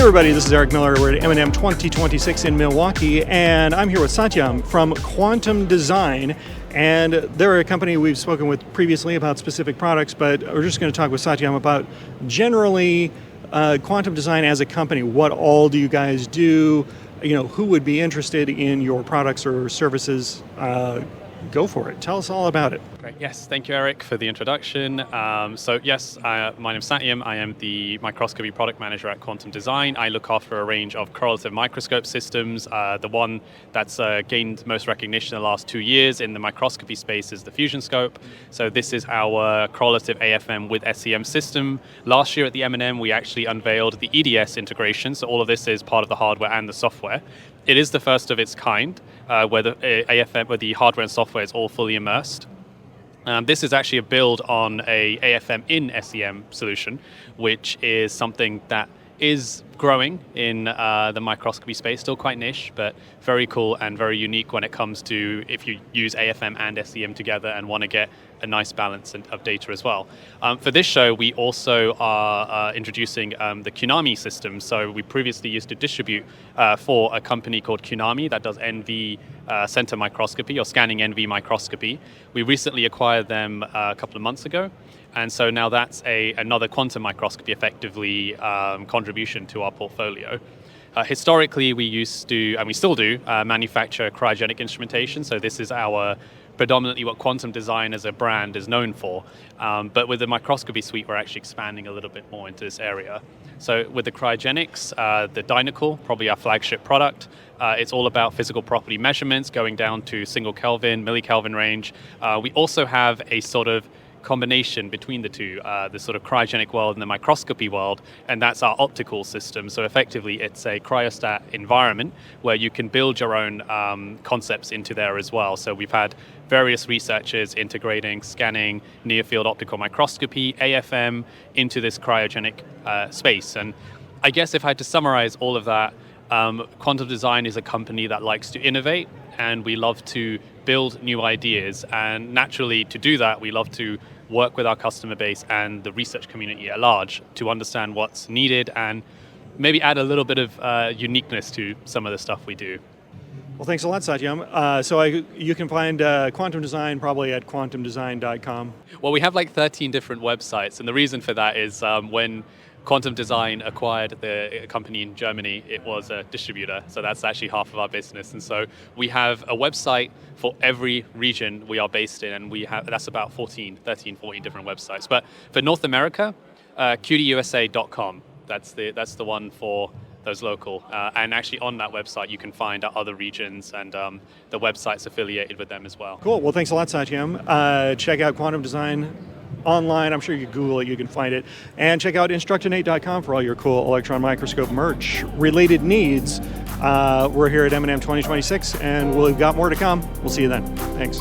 everybody, this is Eric Miller. We're at M&M 2026 in Milwaukee, and I'm here with Satyam from Quantum Design. And they're a company we've spoken with previously about specific products, but we're just going to talk with Satyam about generally Quantum Design as a company. What all do you guys do? You know, who would be interested in your products or services? Go for it. Tell us all about it. Great. Yes, thank you, Eric, for the introduction. My name is Satyam. I am the microscopy product manager at Quantum Design. I look after a range of correlative microscope systems. The one that's gained most recognition in the last 2 years in the microscopy space is the Fusion Scope. So this is our correlative AFM with SEM system. Last year at the M&M, we actually unveiled the EDS integration. So all of this is part of the hardware and the software. It is the first of its kind, where the AFM, where the hardware and software is all fully immersed. This is actually a build on a AFM in SEM solution, which is something that is growing in the microscopy space, still quite niche, but very cool and very unique when it comes to if you use AFM and SEM together and want to get a nice balance of data as well. For this show, we also are introducing the Qnami system. So we previously used to distribute for a company called Qnami that does NV center microscopy or scanning NV microscopy. We recently acquired them a couple of months ago. And so now that's another quantum microscopy effectively contribution to our portfolio. Historically, we used to, and we still do, manufacture cryogenic instrumentation. So this is predominantly what Quantum Design as a brand is known for. But with the microscopy suite, we're actually expanding a little bit more into this area. So with the cryogenics, the Dynacle, probably our flagship product, it's all about physical property measurements going down to single Kelvin, millikelvin range. We also have a sort of combination between the two, the sort of cryogenic world and the microscopy world, and that's our optical system. So effectively, it's a cryostat environment where you can build your own concepts into there as well. So we've had various researchers integrating scanning, near-field optical microscopy, AFM, into this cryogenic space. And I guess if I had to summarize all of that, Quantum Design is a company that likes to innovate, and we love to build new ideas. And naturally, to do that, we love to work with our customer base and the research community at large to understand what's needed and maybe add a little bit of uniqueness to some of the stuff we do. Well, thanks a lot, Satyam. You can find Quantum Design probably at quantumdesign.com. Well, we have like 13 different websites, and the reason for that is when Quantum Design acquired the company in Germany, it was a distributor, so that's actually half of our business. And so we have a website for every region we are based in, and that's about 13, 14 different websites. But for North America, qdusa.com, that's the one for those local. And actually on that website, you can find our other regions and the websites affiliated with them as well. Cool. Well, thanks a lot, Satyam. Check out Quantum Design online. I'm sure you can Google it, you can find it. And check out Instructinate.com for all your cool electron microscope merch related needs. We're here at M&M 2026, and we've got more to come. We'll see you then. Thanks.